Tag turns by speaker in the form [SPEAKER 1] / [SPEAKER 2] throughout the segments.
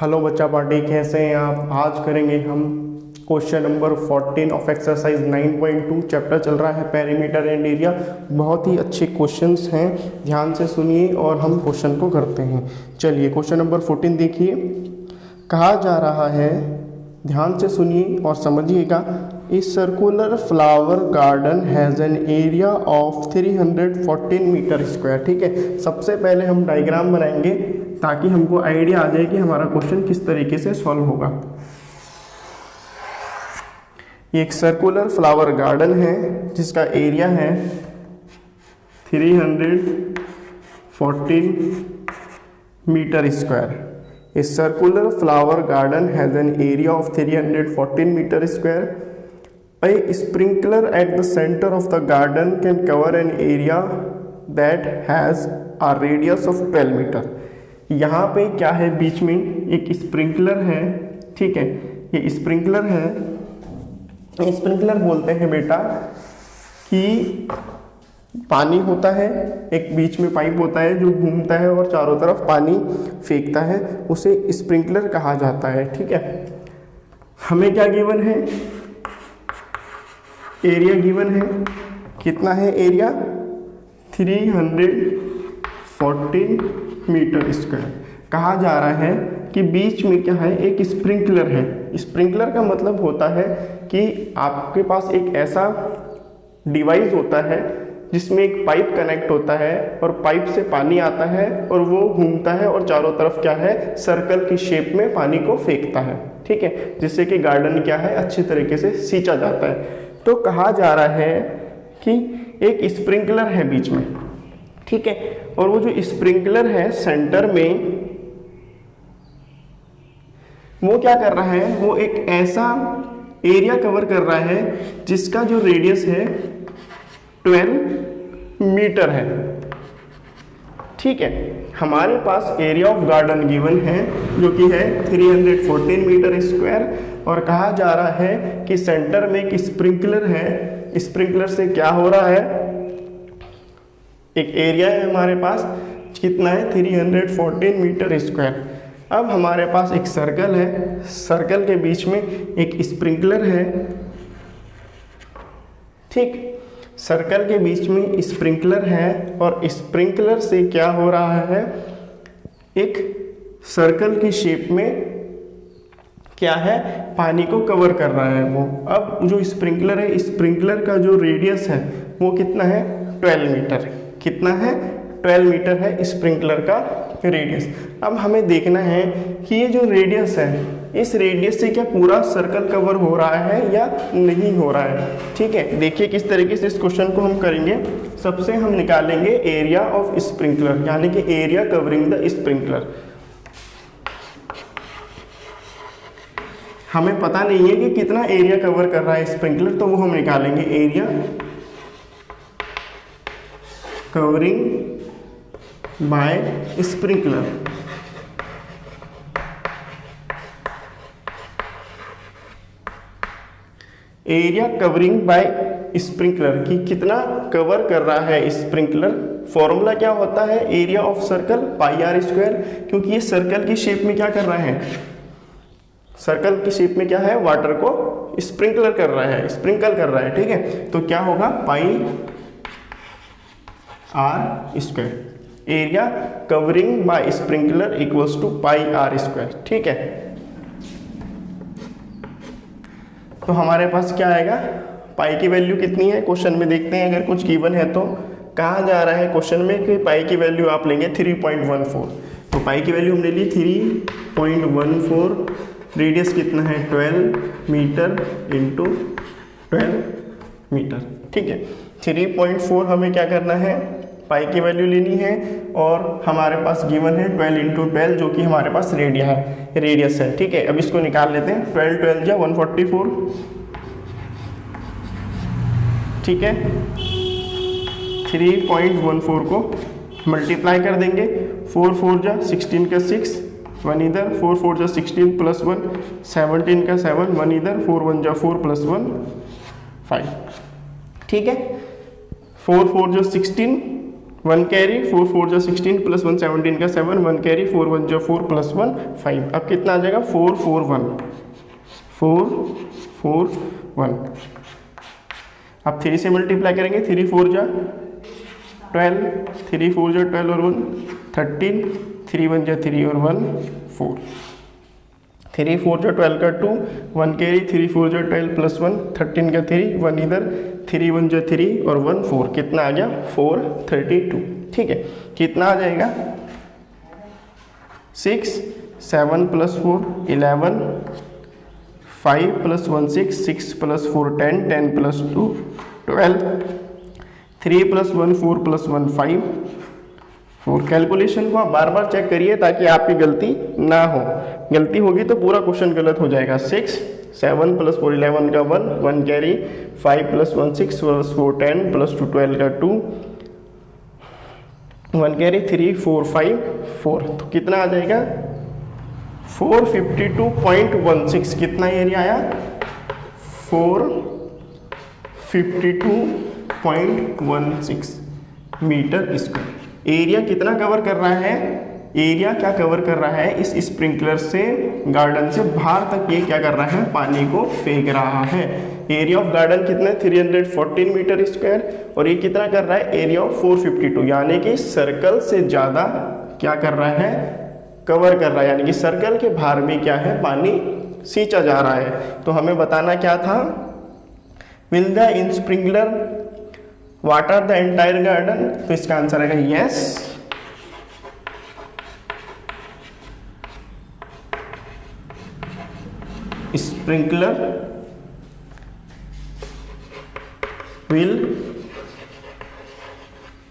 [SPEAKER 1] Hello बच्चा party, कैसे हैं आप। आज करेंगे हम question number 14 of exercise 9.2। Chapter चल रहा है पेरीमीटर एंड एरिया। बहुत ही अच्छे क्वेश्चंस हैं, ध्यान से सुनिए और हम क्वेश्चन को करते हैं। चलिए क्वेश्चन नंबर 14 देखिए। कहा जा रहा है, ध्यान से सुनिए और समझिएगा, a circular flower garden has an area of 314 metre square. ठीक है, सबसे पहले हम डायग्राम बनाएंगे ताकि हमको आइडिया आ जाए कि हमारा क्वेश्चन किस तरीके से सॉल्व होगा। ये एक सर्कुलर फ्लावर गार्डन है जिसका एरिया है 314 metre square. A circular flower garden has an area of 314 meter square. A sprinkler at the center of the garden can cover an area that has a radius of 12 meter. यहाँ पे क्या है, बीच में एक sprinkler है। ठीक है, ये स्प्रिंकलर है। स्प्रिंकलर बोलते हैं बेटा कि पानी होता है, एक बीच में पाइप होता है जो घूमता है और चारों तरफ पानी फेंकता है, उसे स्प्रिंकलर कहा जाता है। ठीक है, हमें क्या गिवन है, एरिया गिवन है। कितना है एरिया, 314 मीटर स्क्वायर। कहा जा रहा है कि बीच में क्या है, एक स्प्रिंकलर है। स्प्रिंकलर का मतलब होता है कि आपके पास एक ऐसा डिवाइस होता है जिसमें एक पाइप कनेक्ट होता है और पाइप से पानी आता है और वो घूमता है और चारों तरफ क्या है, सर्कल की शेप में पानी को फेंकता है। ठीक है, जिससे कि गार्डन क्या है, अच्छी तरीके से सींचा जाता है। तो कहा जा रहा है कि एक स्प्रिंकलर है बीच में। ठीक है, और वो जो स्प्रिंकलर है सेंटर में, वो क्या कर रहा है, वो एक ऐसा एरिया कवर कर रहा है जिसका जो रेडियस है 12 मीटर है। ठीक है, हमारे पास एरिया ऑफ गार्डन गिवन है जो कि है 314 मीटर स्क्वायर, और कहा जा रहा है कि सेंटर में एक स्प्रिंकलर है। स्प्रिंकलर से क्या हो रहा है, एक एरिया है हमारे पास, कितना है, 314 मीटर स्क्वायर। अब हमारे पास एक सर्कल है, सर्कल के बीच में एक स्प्रिंकलर है। ठीक, सर्कल के बीच में स्प्रिंकलर है और स्प्रिंकलर से क्या हो रहा है, एक सर्कल की शेप में क्या है, पानी को कवर कर रहा है वो। अब जो स्प्रिंकलर है, स्प्रिंकलर का जो रेडियस है वो कितना है, 12 मीटर। कितना है, 12 मीटर है स्प्रिंकलर का रेडियस। अब हमें देखना है कि ये जो रेडियस है, इस रेडियस से क्या पूरा सर्कल कवर हो रहा है या नहीं हो रहा है। ठीक है, देखिए किस तरीके से इस क्वेश्चन को हम करेंगे। सबसे हम निकालेंगे एरिया ऑफ स्प्रिंकलर, यानी कि एरिया कवरिंग द स्प्रिंकलर। हमें पता नहीं है कि कितना एरिया कवर कर रहा है स्प्रिंकलर, तो वो हम निकालेंगे area covering by sprinkler. Area covering by sprinkler की कितना कवर कर रहा है स्प्रिंकलर। फॉर्मूला क्या होता है, area of circle pi are square, क्योंकि ये सर्कल की शेप में क्या कर रहा है, सर्कल की शेप में क्या है, वाटर को स्प्रिंकलर कर रहा है, स्प्रिंकल कर रहा है। ठीक है, तो क्या होगा, pi are square. Area covering by sprinkler equals to pi are square. ठीक है, तो हमारे पास क्या आएगा, पाई की वैल्यू कितनी है, क्वेश्चन में देखते हैं। अगर कुछ गिवन है तो कहा जा रहा है क्वेश्चन में कि पाई की वैल्यू आप लेंगे 3.14। तो पाई की वैल्यू हमने ली 3.14, रेडियस कितना है 12 मीटर इंटू 12 मीटर। ठीक है, 3.4 हमें क्या करना है, पाई की वैल्यू लेनी है, और हमारे पास गिवन है 12 इंटू 12 जो कि हमारे पास रेडियस है। ठीक है, अब इसको निकाल लेते हैं। 12 12 जा 144। ठीक है, 3.14 को मल्टीप्लाई कर देंगे, 4 4 जा 16 का 6, 1 इधर, 4 4 जा 16 प्लस 1 17 का 7, 1 इधर, 4 1 जा 4 प्लस 1 5। ठीक है, 4 4 जो 16, 1 कैरी 4 4 जो 16 प्लस 1 17 का 7, 1 कैरी 4 1 जो 4 प्लस 1 5। अब कितना आ जाएगा 4 4 1 4 4 1। अब 3 से मल्टीप्लाई करेंगे, 3 4 जा 12, 3 4 जा 12 और 1 13, 3 1 जा 3 और 1 4, 3 4 जो 12 का 2, 1 कैरी 3 4 जो 12 प्लस 1 13 का 3, 1 इधर 3 1 जो 3 और 1 4, कितना आ गया 4 32। ठीक है, कितना आ जाएगा 6 7 plus 4 11, 5 plus 1 6, 6 plus 4 10, 10 plus 2 12, 3 plus 1 4 plus 1 5 4। Calculation को आप बार बार चेक करिए ताकि आपकी गलती ना हो, गलती होगी तो पूरा क्वेश्चन गलत हो जाएगा। 6 7 प्लस 4 11 का 1, 1 कैरी 5 प्लस 1 6 प्लस 4 10 प्लस 2 12 का 2, 1 कैरी 3 4 5 4। तो कितना आ जाएगा 452.16। कितना एरिया आया 452.16 मीटर स्क्वायर। एरिया कितना कवर कर रहा है, एरिया क्या कवर कर रहा है, इस स्प्रिंकलर से गार्डन से बाहर तक ये क्या कर रहा है, पानी को फेंक रहा है। एरिया ऑफ गार्डन कितना है 314 मीटर स्क्वायर और ये कितना कर रहा है एरिया ऑफ 452, यानी कि सर्कल से ज़्यादा क्या कर रहा है, कवर कर रहा है, यानी कि सर्कल के बाहर में क्या है पानी सींचा जा रहा है। तो हमें बताना क्या था, will the in sprinkler water the entire garden. तो इसका आंसर आएगा yes. Sprinkler will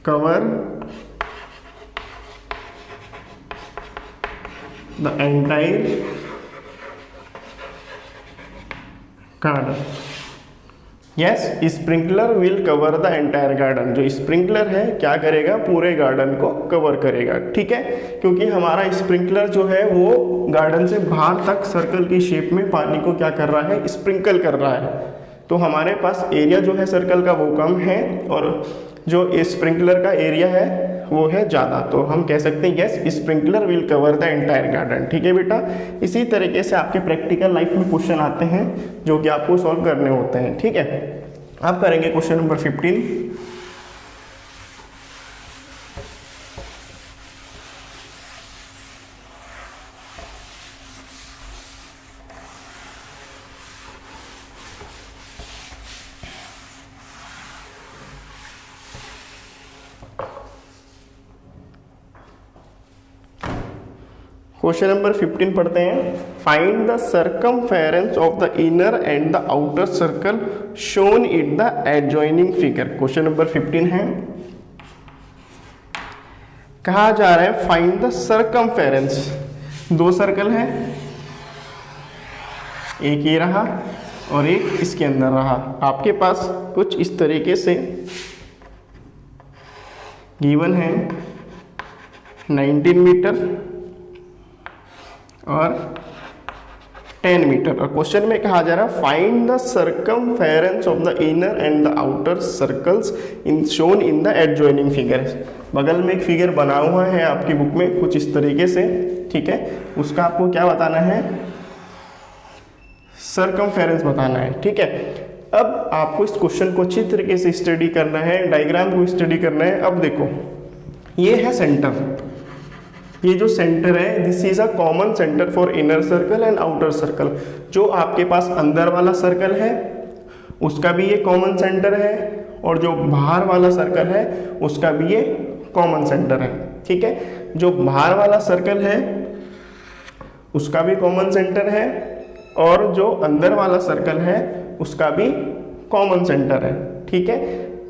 [SPEAKER 1] cover the entire garden. Yes, sprinkler will cover the entire garden. जो स्प्रिंकलर है क्या करेगा, पूरे गार्डन को कवर करेगा। ठीक है, क्योंकि हमारा स्प्रिंकलर जो है वो गार्डन से बाहर तक सर्कल की शेप में पानी को क्या कर रहा है, स्प्रिंकल कर रहा है। तो हमारे पास एरिया जो है सर्कल का वो कम है और जो स्प्रिंकलर का एरिया है वो है ज़्यादा। तो हम कह सकते हैं yes, sprinkler will cover the entire garden. ठीक है बेटा, इसी तरीके से आपके प्रैक्टिकल लाइफ में क्वेश्चन आते हैं जो कि आपको सॉल्व करने होते हैं। ठीक है, आप करेंगे क्वेश्चन नंबर 15। क्वेश्चन नंबर 15 पढ़ते हैं। Find the circumference of the inner and the outer circle shown in the adjoining figure. Question number 15 है, कहा जा रहा है फाइंड द सर्कमफेरेंस। दो सर्कल है, एक ये रहा और एक इसके अंदर रहा। आपके पास कुछ इस तरीके से गिवन है 19 मीटर और 10 मीटर। और क्वेश्चन में कहा जा रहा है find the circumference of the inner and the outer circles in shown in the adjoining figure. बगल में एक फिगर बना हुआ है आपकी बुक में कुछ इस तरीके से। ठीक है, उसका आपको क्या बताना है, सर्कमफेरेंस बताना है। ठीक है, अब आपको इस क्वेश्चन को अच्छी तरीके से स्टडी करना है, डायग्राम को स्टडी करना है। अब देखो, ये है सेंटर, ये जो सेंटर है this is a common centre for inner circle and outer circle. जो आपके पास अंदर वाला सर्कल है उसका भी ये कॉमन सेंटर है और जो बाहर वाला सर्कल है उसका भी ये कॉमन सेंटर है। ठीक है, जो बाहर वाला सर्कल है उसका भी कॉमन सेंटर है और जो अंदर वाला सर्कल है उसका भी कॉमन सेंटर है। ठीक है,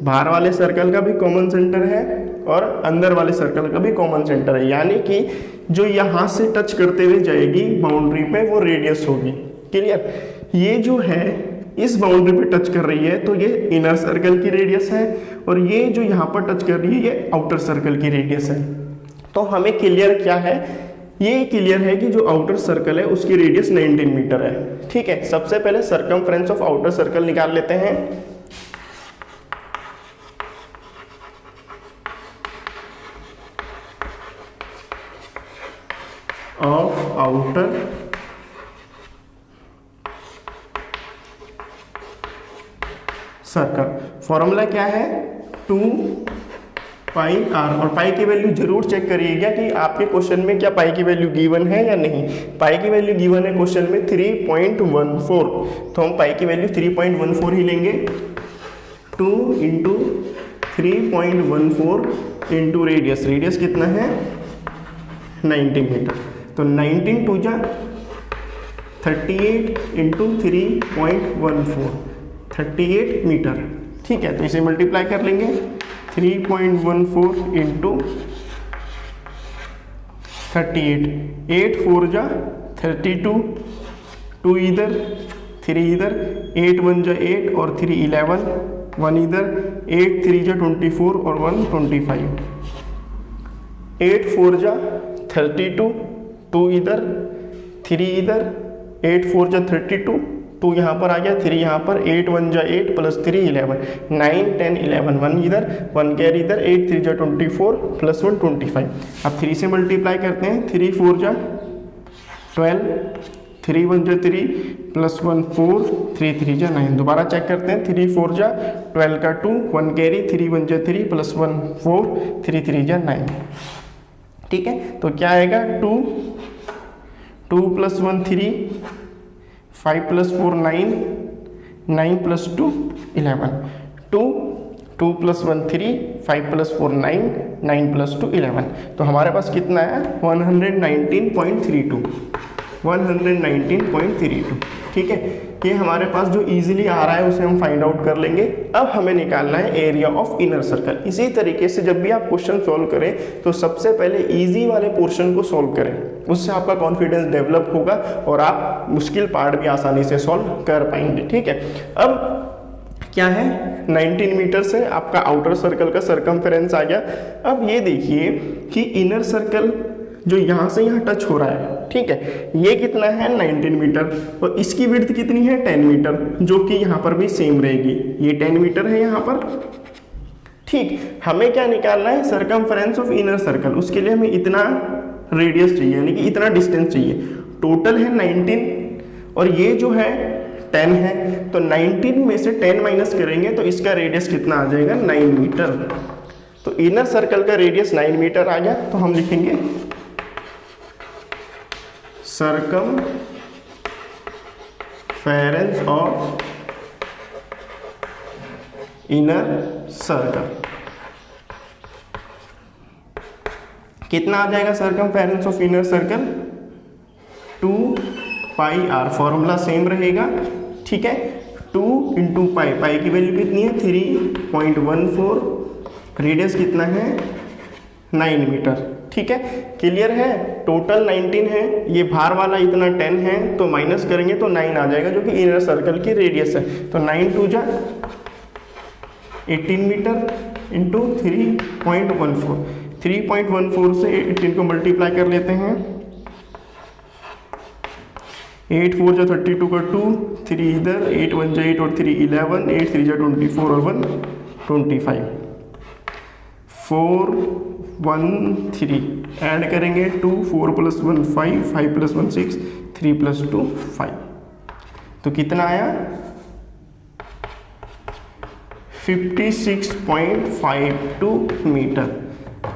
[SPEAKER 1] बाहर वाले सर्कल का भी कॉमन सेंटर है और अंदर वाले सर्कल का भी कॉमन सेंटर है, यानी कि जो यहाँ से टच करते हुए जाएगी बाउंड्री पे वो रेडियस होगी। क्लियर, ये जो है इस बाउंड्री पे टच कर रही है तो ये इनर सर्कल की रेडियस है और ये जो यहाँ पर टच कर रही है ये आउटर सर्कल की रेडियस है। तो हमें क्लियर क्या है, ये क्लियर है कि जो आउटर सर्कल है उसकी रेडियस 19 मीटर है। ठीक है, सबसे पहले सर्कमफ्रेंस ऑफ आउटर सर्कल निकाल लेते हैं। Of outer circle. फॉर्मूला क्या है, 2πr, और पाई की वैल्यू जरूर चेक करिएगा कि आपके क्वेश्चन में क्या पाई की वैल्यू गिवन है या नहीं। पाई की वैल्यू गिवन है क्वेश्चन में 3.14, तो हम पाई की वैल्यू 3.14 ही लेंगे। 2 इंटू 3.14 इंटू रेडियस, रेडियस कितना है 90 मीटर, तो 19 टू जा 38 इंटू 3.14, 38 मीटर। ठीक है, तो इसे मल्टीप्लाई कर लेंगे, 3.14 इंटू 38, 8 4 जा 32, 2 इधर 3 इधर, 8 1 जा 8 और 3 11, 1 इधर, 8 3 जा 24 और 1 25, 8 4 जा 32, 2 इधर 3 इधर, 8 4 जा 32, 2 यहाँ पर आ गया, 3 यहाँ पर, 8 1 जा 8 प्लस 3 11, 9 10 11, 1 इधर 1 कैरी इधर, 8 3 जा 24 प्लस 1 25। अब 3 से मल्टीप्लाई करते हैं, 3 4 जा 12, 3 1 जा 3 प्लस 1 4, 3 3 जा 9। दोबारा चेक करते हैं, 3 4 जा 12 का 2, 1 कैरी, 3 1 जा 3 प्लस 1 4, 3 3 जा 9। ठीक है, तो क्या आएगा 2 plus 1 3, 5 plus 4 9, 9 plus 2 11, 2 plus 1 3, 5 plus 4 9, 9 plus 2 11। तो हमारे पास कितना है 119.32, 119.32। ठीक है, ये हमारे पास जो इजीली आ रहा है उसे हम फाइंड आउट कर लेंगे। अब हमें निकालना है एरिया ऑफ इनर सर्कल। इसी तरीके से जब भी आप क्वेश्चन सॉल्व करें तो सबसे पहले इजी वाले पोर्शन को सॉल्व करें, उससे आपका कॉन्फिडेंस डेवलप होगा और आप मुश्किल पार्ट भी आसानी से सॉल्व कर पाएंगे। ठीक है, अब क्या है 19 मीटर से आपका आउटर सर्कल का सरकमफेरेंस आ गया। अब ये देखिए कि इनर सर्कल जो यहाँ से यहाँ टच हो रहा है, ठीक है, ये कितना है 19 मीटर और इसकी विड्थ कितनी है 10 मीटर, जो कि यहाँ पर भी सेम रहेगी, ये 10 मीटर है यहाँ पर। ठीक, हमें क्या निकालना है सरकमफेरेंस ऑफ इनर सर्कल, उसके लिए हमें इतना रेडियस चाहिए, यानी कि इतना डिस्टेंस चाहिए। टोटल है 19 और ये जो है 10 है, तो 19 में से 10 माइनस करेंगे तो इसका रेडियस कितना आ जाएगा 9 मीटर। तो इनर सर्कल का रेडियस 9 मीटर आ गया, तो हम लिखेंगे सरकमफेरेंस ऑफ इनर सर्कल। कितना आ जाएगा circumference of inner circle 2πr, formula same रहेगा। ठीक है, 2 इंटू पाई, पाई की वैल्यू कितनी है 3.14, रेडियस कितना है 9 मीटर। ठीक है, क्लियर है, टोटल 19 है, ये बाहर वाला इतना 10 है, तो माइनस करेंगे तो 9 आ जाएगा जो कि इनर सर्कल की रेडियस है। तो 9 2 जा 18 मीटर इंटू 3.14, 3.14 से 18 को मल्टीप्लाई कर लेते हैं, 8 4 जा 32 का 2, 3 इधर, 8 1 जा 8 और 3 11, 8 3 जा 24 और 1 25, 4 1 3 ऐड करेंगे 2, 4 प्लस 1 5, 5 प्लस 1 6, 3 प्लस 2 5, तो कितना आया 56.52 मीटर।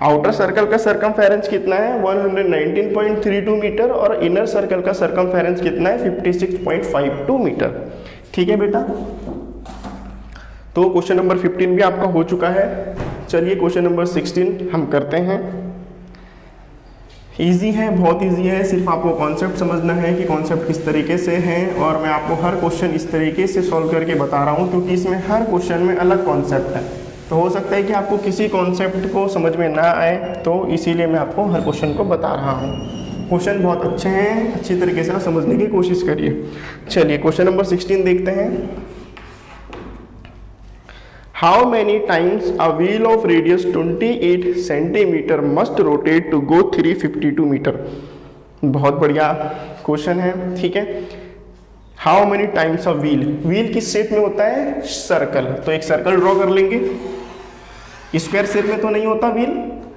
[SPEAKER 1] आउटर सर्कल का सरकमफेरेंस कितना है 119.32 मीटर और इनर सर्कल का सरकमफेरेंस कितना है 56.52 मीटर। ठीक है बेटा, तो क्वेश्चन नंबर 15 भी आपका हो चुका है। चलिए क्वेश्चन नंबर 16 हम करते हैं। इजी है, बहुत इजी है, सिर्फ आपको कॉन्सेप्ट समझना है कि कॉन्सेप्ट किस तरीके से है, और मैं आपको हर क्वेश्चन इस तरीके से सॉल्व करके बता रहा हूँ क्योंकि इसमें हर क्वेश्चन में अलग कॉन्सेप्ट है। तो हो सकता है कि आपको किसी कॉन्सेप्ट को समझ में ना आए, तो इसीलिए मैं आपको हर क्वेश्चन को बता रहा हूँ। क्वेश्चन बहुत अच्छे हैं, अच्छी तरीके से आप समझने की कोशिश करिए। चलिए क्वेश्चन नंबर 16 देखते हैं। How many times a wheel of radius 28 centimeter must rotate to go 352 meter? बहुत बढ़िया क्वेश्चन है। ठीक है, How many times a wheel, wheel किस शेप में होता है सर्कल, तो एक सर्कल ड्रॉ कर लेंगे। स्क्वायर शेप में तो नहीं होता व्हील,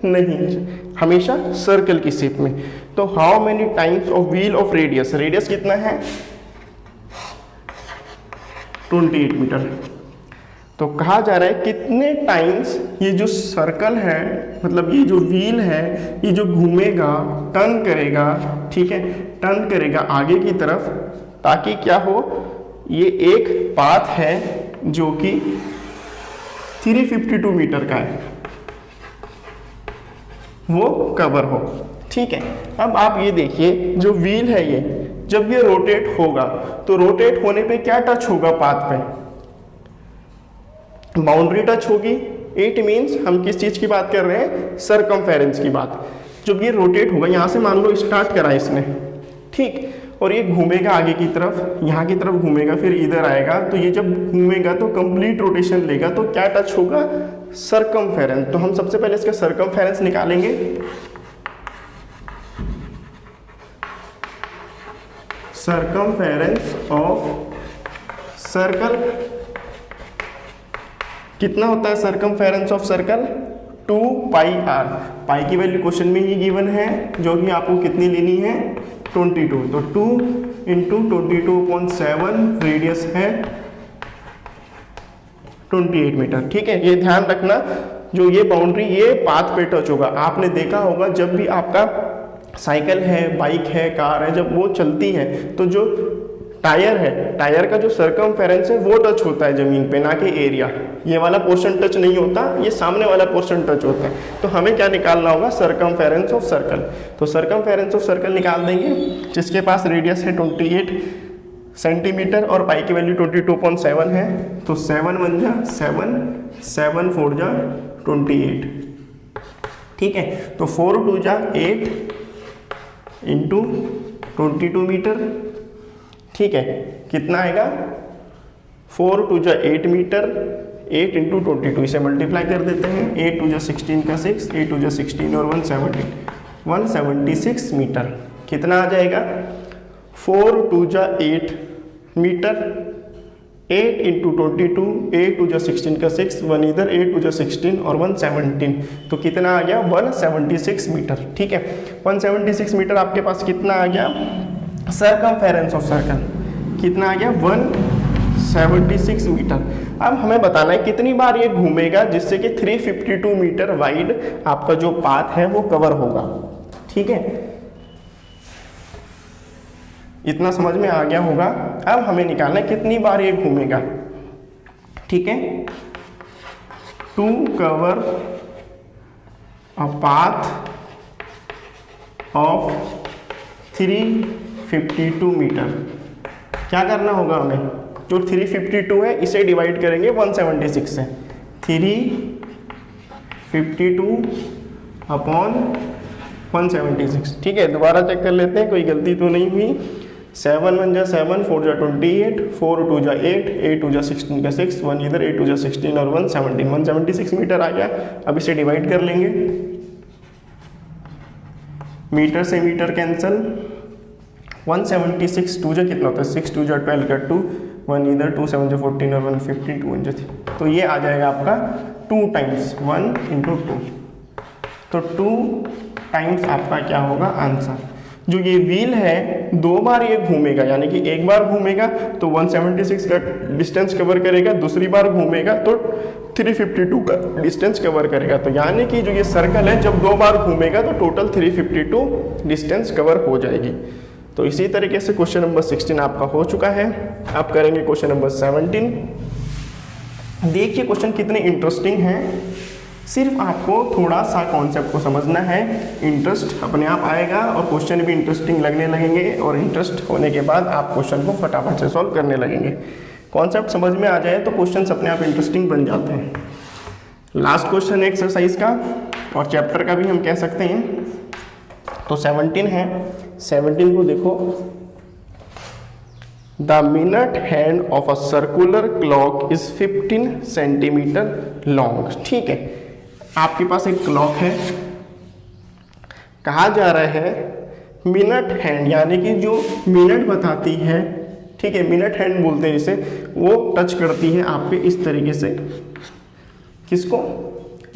[SPEAKER 1] नहीं, हमेशा सर्कल की शेप में। तो how many times of wheel of radius, radius कितना है 28 मीटर। तो कहा जा रहा है कितने टाइम्स ये जो सर्कल है, मतलब ये जो व्हील है, ये जो घूमेगा, टर्न करेगा, ठीक है, टर्न करेगा आगे की तरफ, ताकि क्या हो, ये एक पाथ है जो कि 352 मीटर का है, वो कवर हो। ठीक है, अब आप ये देखिए, जो व्हील है ये जब ये रोटेट होगा तो रोटेट होने पे क्या टच होगा पाथ पे, बाउंड्री टच होगी। इट मीन्स हम किस चीज की बात कर रहे हैं, सरकमफेरेंस की बात। जब ये रोटेट होगा, यहां से मान लो स्टार्ट करा इसने, ठीक, और ये घूमेगा आगे की तरफ, यहाँ की तरफ घूमेगा, फिर इधर आएगा, तो ये जब घूमेगा तो कंप्लीट रोटेशन लेगा, तो क्या टच होगा, सरकमफेरेंस। तो हम सबसे पहले इसका सरकमफेरेंस निकालेंगे। सरकमफेरेंस ऑफ सर्कल कितना होता है, circumference of circle 2 pi R. Pi की वैल्यू क्वेश्चन में ही गिवन है, जो कि आपको कितनी लेनी है 22। तो 2 इंटू 22/7 रेडियस है 28 मीटर। ठीक है, ये ध्यान रखना, जो ये बाउंड्री ये पाथ पे टच होगा। आपने देखा होगा जब भी आपका साइकिल है, बाइक है, कार है, जब वो चलती है तो जो टायर है, टायर का जो सरकमफेरेंस है वो टच होता है जमीन पे, ना कि एरिया। ये वाला पोर्शन टच नहीं होता, ये सामने वाला पोर्शन टच होता है। तो हमें क्या निकालना होगा, सरकमफेरेंस ऑफ सर्कल। तो सरकमफेरेंस ऑफ सर्कल निकाल देंगे, जिसके पास रेडियस है 28 सेंटीमीटर और पाई की वैल्यू 22.7 है। तो 7 1 जा 7, 7 4 जा 28। ठीक है, तो 4 2 जा 8 इंटू 22 मीटर। ठीक है, कितना आएगा, 4 2 जा 8 मीटर, 8 इंटू 22, इसे मल्टीप्लाई कर देते हैं। 8 2 जा 16 का 6, 8 2 जा 16 और 176 मीटर। कितना आ जाएगा, 4 2 जा 8 मीटर, 8 इंटू 22, 8 2 जा 16 का 6, 1 इधर, 8 2 जा 16 और 117, तो कितना आ गया 176 मीटर। ठीक है, 176 मीटर आपके पास कितना आ गया, सरकमफेरेंस ऑफ सर्कल कितना आ गया 176 मीटर। अब हमें बताना है कितनी बार ये घूमेगा जिससे कि 352 मीटर वाइड आपका जो पाथ है वो कवर होगा। ठीक है, इतना समझ में आ गया होगा। अब हमें निकालना है कितनी बार ये घूमेगा। ठीक है, to cover a path of 352 metre. क्या करना होगा हमें, जो 352 है इसे डिवाइड करेंगे 176 से, 352 अपॉन 176। ठीक है, दोबारा चेक कर लेते हैं कोई गलती तो नहीं हुई। 7 1 जा 7, 4 जा 28, 4 2 जा 8, 8 2 जा 16 का 6, 1 इधर, 8 2 जा 16 और 176 मीटर आ गया। अब इसे डिवाइड कर लेंगे, मीटर से मीटर कैंसल, 176 2 जा कितना होता है, 6 2 जा 12 का 2, 1 इधर, 2 7 जा 14 और 1 15, 2 1 जा 3। तो ये आ जाएगा आपका 2 टाइम्स 1 इंटू 2। तो 2 टाइम्स आपका क्या होगा आंसर। जो ये व्हील है 2 बार ये घूमेगा, यानी कि एक बार घूमेगा तो 176 का डिस्टेंस कवर करेगा, दूसरी बार घूमेगा तो 352 का डिस्टेंस कवर करेगा। तो यानी कि जो ये सर्कल है जब 2 बार घूमेगा तो टोटल 352 डिस्टेंस कवर हो जाएगी। तो इसी तरीके से क्वेश्चन नंबर 16 आपका हो चुका है। आप करेंगे क्वेश्चन नंबर 17। देखिए क्वेश्चन कितने इंटरेस्टिंग हैं, सिर्फ आपको थोड़ा सा कॉन्सेप्ट को समझना है, इंटरेस्ट अपने आप आएगा और क्वेश्चन भी इंटरेस्टिंग लगने लगेंगे, और इंटरेस्ट होने के बाद आप क्वेश्चन को फटाफट से सॉल्व करने लगेंगे। कॉन्सेप्ट समझ में आ जाए तो क्वेश्चन अपने आप इंटरेस्टिंग बन जाते हैं। लास्ट क्वेश्चन है एक्सरसाइज का और चैप्टर का भी हम कह सकते हैं। तो 17 है, 17 को देखो, the minute hand of a circular clock is 15 centimetre long. ठीक है, आपके पास एक क्लॉक है, कहा जा रहा है मिनट हैंड, यानी कि जो मिनट बताती है, ठीक है, मिनट हैंड बोलते हैं इसे, वो टच करती है आपके इस तरीके से, किसको,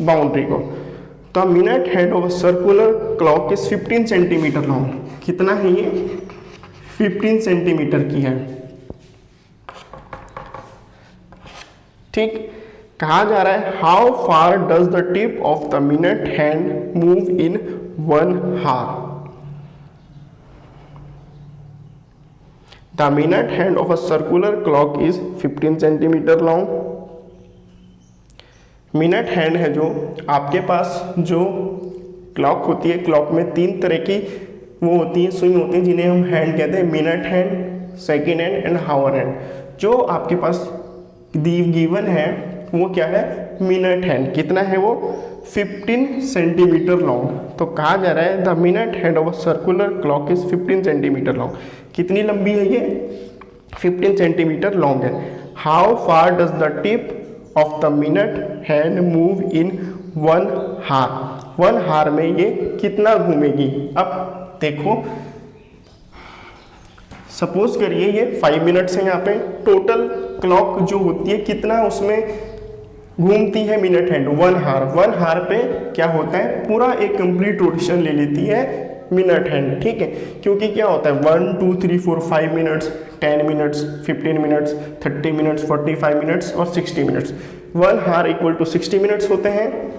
[SPEAKER 1] बाउंड्री को। The minute hand of a circular clock is 15 centimetre long. कितना है ये? 15 सेंटीमीटर की है। ठीक, कहा जा रहा है how far does the tip of the minute hand move in 1 हार। The minute hand of a circular clock is 15 centimetre long. Minute hand है जो आपके पास जो क्लॉक होती है, क्लॉक में 3 तरह की वो होती है, सुई होती है, जिन्हें हम हैंड कहते हैं, minute hand, second hand and hour hand. जो आपके पास गिवन है वो क्या है? Minute hand. कितना है वो? 15 सेंटीमीटर लॉन्ग। तो कहा जा रहा है the minute hand of a circular clock is 15 centimetre long. कितनी लंबी है ये? 15 सेंटीमीटर लॉन्ग है। How far does the tip of the minute hand move in 1 हार। 1 हार में ये कितना घूमेगी? अब देखो, सपोज करिए ये 5 मिनट्स है, यहाँ पे टोटल क्लॉक जो होती है कितना उसमें घूमती है मिनट हैंड? 1 हार। 1 हार पे क्या होता है? पूरा एक कंप्लीट रोटेशन ले लेती है मिनट हैंड। ठीक है, क्योंकि क्या होता है 1 2 3 4 5 minutes, 10 minutes, 15 minutes, 30 minutes, 45 minutes और 60 मिनट्स। 1 हार इक्वल टू 60 मिनट्स होते हैं,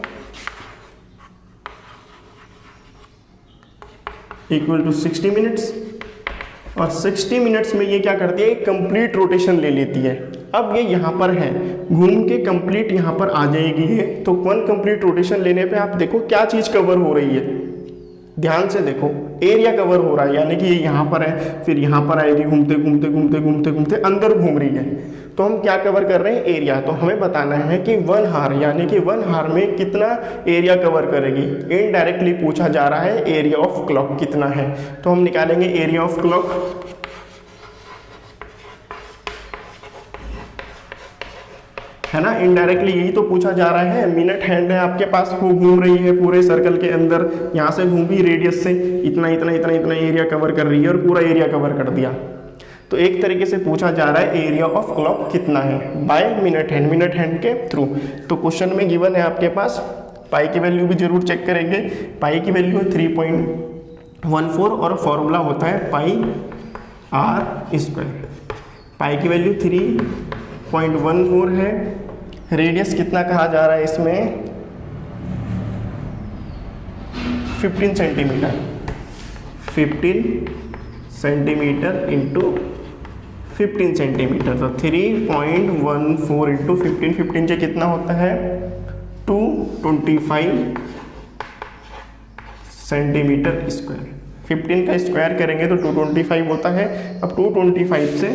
[SPEAKER 1] इक्वल टू 60 मिनट्स। और 60 मिनट्स में ये क्या करती है? कंप्लीट रोटेशन ले लेती है। अब ये यहाँ पर है, घूम के कंप्लीट यहाँ पर आ जाएगी ये। तो 1 कंप्लीट रोटेशन लेने पे आप देखो क्या चीज़ कवर हो रही है, ध्यान से देखो, एरिया कवर हो रहा है। यानी कि ये यहाँ पर है, फिर यहाँ पर आएगी, घूमते घूमते घूमते घूमते घूमते अंदर घूम रही है। तो हम क्या कवर कर रहे हैं? एरिया। तो हमें बताना है कि 1 हार, यानी कि 1 हार में कितना एरिया कवर करेगी। इनडायरेक्टली पूछा जा रहा है एरिया ऑफ क्लॉक कितना है। तो हम निकालेंगे एरिया ऑफ क्लॉक। है ना, इनडायरेक्टली यही तो पूछा जा रहा है। मिनट हैंड है आपके पास, वो घूम रही है पूरे सर्कल के अंदर, यहाँ से घूमी रेडियस से इतना इतना इतना इतना एरिया कवर कर रही है और पूरा एरिया कवर कर दिया। तो एक तरीके से पूछा जा रहा है एरिया ऑफ क्लॉक कितना है बाय मिनट हैंड के थ्रू। तो क्वेश्चन में गिवन है आपके पास, पाई की वैल्यू भी जरूर चेक करेंगे। पाई की वैल्यू है 3.14 और फॉर्मूला होता है पाई आर स्क्वायर। पाई की वैल्यू 3.14 है। रेडियस कितना कहा जा रहा है इसमें? 15 सेंटीमीटर। 15 centimetre into 15 centimetre. तो 3.14 इंटू 15, 15 से कितना होता है? 225 सेंटीमीटर स्क्वायर। 15 का स्क्वायर करेंगे तो 225 होता है। अब 225 से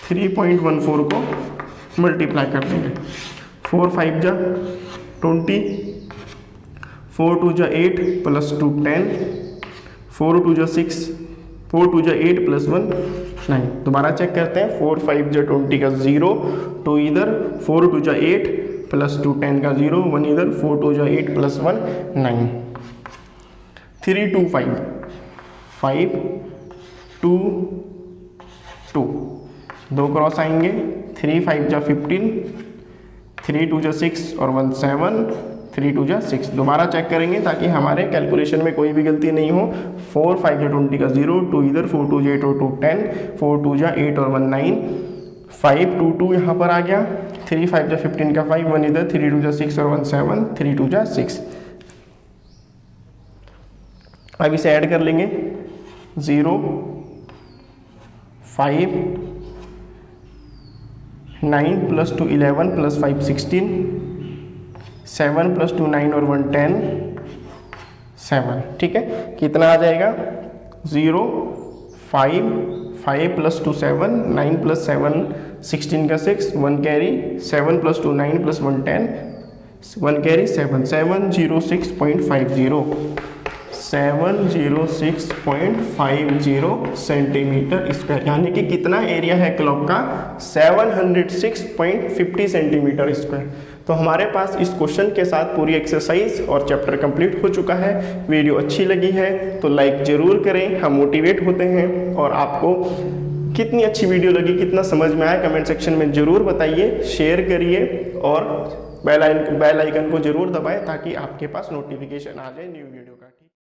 [SPEAKER 1] 3.14 को मल्टीप्लाई कर देंगे। 4 5 जा 20, 4 2 जा 8 प्लस 2 10, 4 2 जा 6, 4 2 जा 8 प्लस 1 9। दोबारा चेक करते हैं। 4 5 जा 20 का 0, 2 इधर, 4 2 जा 8 प्लस 2 10 का 0, 1 इधर, 4 2 जा 8 प्लस 1 9। 3 2 5 5 2 2, 2 क्रॉस आएंगे। 3 5 जा 15, 3 2 जा 6 और 1 7, 3 2 जा 6। दोबारा चेक करेंगे ताकि हमारे कैलकुलेशन में कोई भी गलती नहीं हो। 4 5 जा 20 का 0, 2 इधर, 4 2 जा 8 और 2 10, 4 2 जा 8 और 1 9, 5 2 2 यहाँ पर आ गया। 3 5 जा 15 का 5, 1 इधर, 3 2 जा 6 और 1 7, 3 2 जा 6। अब इसे ऐड कर लेंगे। 0 5 9 प्लस 2 11 प्लस 5 16, 7 प्लस 2 9 और 1 10 7। ठीक है, कितना आ जाएगा? 0 5 5 प्लस 2 7, 9 प्लस 7 16 का 6, 1 carry, 7 plus 2 9 plus 1 10, 1 carry 7, 706.50 706.50 centimetre square. यानी कि कितना एरिया है क्लॉक का? 706.50 सेंटीमीटर स्क्वायर। तो हमारे पास इस क्वेश्चन के साथ पूरी एक्सरसाइज और चैप्टर कंप्लीट हो चुका है। वीडियो अच्छी लगी है तो लाइक ज़रूर करें, हम मोटिवेट होते हैं। और आपको कितनी अच्छी वीडियो लगी, कितना समझ में आया, कमेंट सेक्शन में ज़रूर बताइए, शेयर करिए और बेल आइकन को जरूर दबाएं ताकि आपके पास नोटिफिकेशन आ जाए न्यू वीडियो।